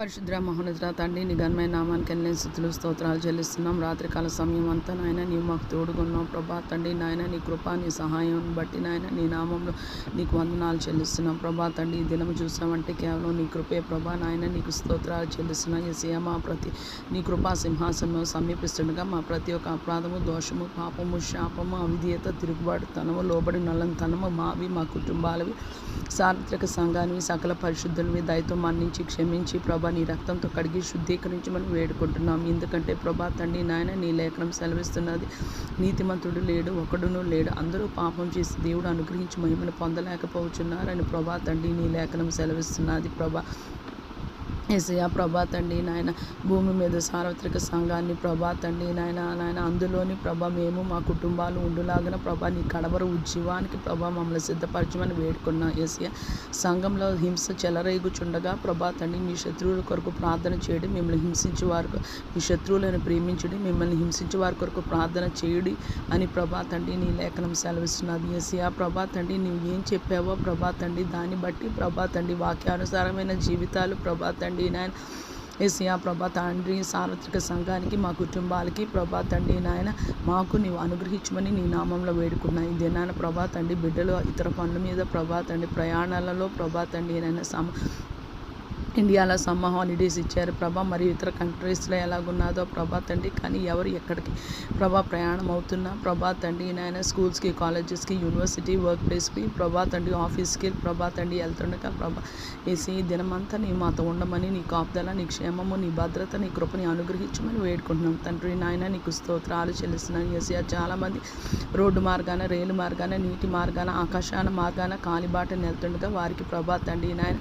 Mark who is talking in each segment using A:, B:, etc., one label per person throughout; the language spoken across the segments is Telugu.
A: పరిశుద్ర మహోన్నతుడ తండ్రి నీ ఘనమైన నామానికి ఎన్ని స్తుతులు స్తోత్రాలు చెల్లిస్తున్నాం. రాత్రికాల సమయం అంతా నాయన నీవు మాకు తోడుగున్నావు ప్రభా. తండ్రి నాయన నీ కృప నీ సహాయం బట్టి నాయన నీ నామంలో నీకు వందనాలు చెల్లిస్తున్నాం ప్రభా. తండ్రి ఈ దినం చూసామంటే కేవలం నీ కృపే ప్రభా. నాయన నీకు స్తోత్రాలు చెల్లిస్తున్నాం. యేసయ్య మా ప్రతి నీ కృపా సింహాసనం సమీపిస్తుండగా మా ప్రతి ఒక్క అపరాధము, దోషము, పాపము, శాపము, అవిధేయత, తిరుగుబాటుతనము, లోబడి నల్లంతనము మావి, మా కుటుంబాలవి, సార్వత్రిక సంఘానివి, సకల పరిశుద్ధులవి దయతో మన్నించి క్షమించి ప్రభా నీ రక్తంతో కడిగి శుద్ధీకరించమని వేడుకుంటున్నాం. ఎందుకంటే ప్రభా తండ్రి నాయన నీ లేఖనం సెలవిస్తున్నది, నీతిమంతుడు లేడు, ఒకడును లేడు, అందరూ పాపం చేసి దేవుడు అనుగ్రహించి మహిమను పొందలేకపోతున్నారని ప్రభా తండ్రి నీ లేఖనం సెలవిస్తున్నది ప్రభా. యేసయ్య ప్రభా తండ్రి నాయన భూమి మీద సార్వత్రిక సంఘాన్ని ప్రభా తండ్రి నాయన అందులోని ప్రభా మేము మా కుటుంబాలు ఉండులాగిన ప్రభా నీ కడవర ఉజ్జీవానికి ప్రభా మమ్మల్ని సిద్ధపరచమని వేడుకున్నాం. యేసయ్య సంఘంలో హింస చెలరేగుచుండగా ప్రభా తండ్రి మీ శత్రువుల కొరకు ప్రార్థన చేయడం, మిమ్మల్ని హింసించే వారికి మీ శత్రువులను ప్రేమించడం, మిమ్మల్ని హింసించే వారి కొరకు ప్రార్థన చేయడి అని ప్రభా తండ్రి నీ లేఖనం సెలవిస్తున్నది. యేసయ్య ప్రభా తండ్రి నీవు ఏం చెప్పావో ప్రభా తండ్రి దాన్ని బట్టి ప్రభా తండ్రి వాక్యానుసారమైన జీవితాలు ప్రభా తండ్రి నాయన యేసయ్య ప్రభా తండ్రి సార్వత్రిక సంఘానికి మా కుటుంబాలకి ప్రభా తండ్రి నాయన మాకు నీవు అనుగ్రహించమని నీ నామంలో వేడుకున్నా. ఈ దినాన ప్రభా తండ్రి బిడ్డలు ఇతర పనుల మీద ప్రభా తండ్రి ప్రయాణాలలో ప్రభా తండ్రి నాయన ఇండియాలో సమ్మర్ హాలిడేస్ ఇచ్చారు ప్రభా. మరియు ఇతర కంట్రీస్లో ఎలాగున్నదో ప్రభా తండ్రి, కానీ ఎవరు ఎక్కడికి ప్రభా ప్రయాణం అవుతున్నా ప్రభా తండ్రి నాయన స్కూల్స్కి, కాలేజెస్కి, యూనివర్సిటీ, వర్క్ ప్లేస్కి ప్రభా తండ్రి ఆఫీస్కి ప్రభా తండ్రి వెళ్తుండగా ప్రభా వేసి ఈ దినమంతా నీ మాతో ఉండమని, నీ కాపుదల, నీ క్షేమము, నీ భద్రత, నీ కృపని అనుగ్రహించమని వేడుకుంటున్నాం తండ్రి నాయన. నీకు స్తోత్రాలు చెల్లిస్తున్నాను. యేసయ్య చాలామంది రోడ్డు మార్గాన, రైలు మార్గాన, నీటి మార్గాన, ఆకాశాన మార్గాన కాలిబాటను వెళ్తుండగా వారికి ప్రభా తండ్రి నాయన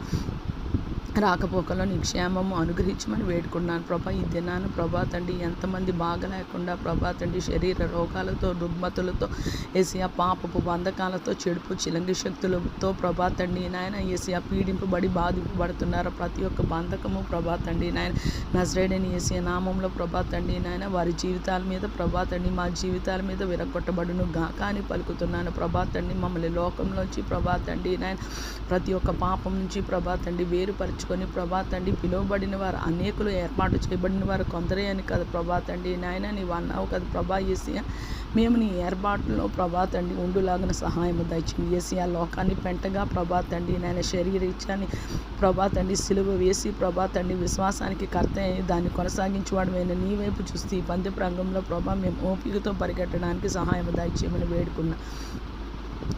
A: రాకపోకలో నీ క్షేమము అనుగ్రహించమని వేడుకున్నాను ప్రభా. ఈ దినాన ప్రభా తండ్రి ఎంతమంది బాగలేకుండా ప్రభా తండ్రి శరీర రోగాలతో, రుగ్మతులతో, యేసయ్య పాపపు బంధకాలతో, చెడుపు చిలంగి శక్తులతో ప్రభా తండ్రి నాయన యేసయ్య పీడింపబడి బాధింపబడుతున్నారు. ప్రతి ఒక్క బంధకము ప్రభా తండ్రి నాయన నజరేయుడైన యేసయ్య నామంలో ప్రభా తండ్రి నాయన వారి జీవితాల మీద ప్రభా తండ్రి మా జీవితాల మీద విరగొట్టబడును గాక అని పలుకుతున్నాను ప్రభా తండ్రి. మమ్మల్ని లోకంలోంచి ప్రభా తండ్రి నాయన ప్రతి ఒక్క పాపం నుంచి ప్రభా తండ్రి వేరుపరచు ప్రభా తండ్రి పిలువబడిన వారు అనేకులు, ఏర్పాటు చేయబడిన వారు కొందరే అని కదా ప్రభా తండ్రి నాయన నీవు అన్నావు కదా ప్రభా. యేసయ్య మేము నీ ఏర్పాటులో ప్రభా తండ్రి ఉండులాగిన సహాయం దయచేయండి. యేసయ్య లోకాన్ని పెంటగా ప్రభా తండ్రి నాయన శరీరీత్యాన్ని ప్రభా తండ్రి సిలువ వేసి ప్రభా తండ్రి విశ్వాసానికి కర్త దాన్ని కొనసాగించేవాడమైన నీ వైపు చూస్తే ఈ పందెపు రంగంలో ప్రభా మేము ఓపికతో పరిగెట్టడానికి సహాయం దయచేయమని వేడుకున్నా.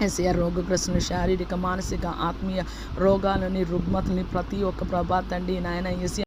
A: యేసయ్య రోగగ్రస్తుని శారీరక, మానసిక, ఆత్మీయ రోగాలని, రుగ్మతని ప్రతి ఒక్క ప్రభా తండ్రి నాయన యేసయ్య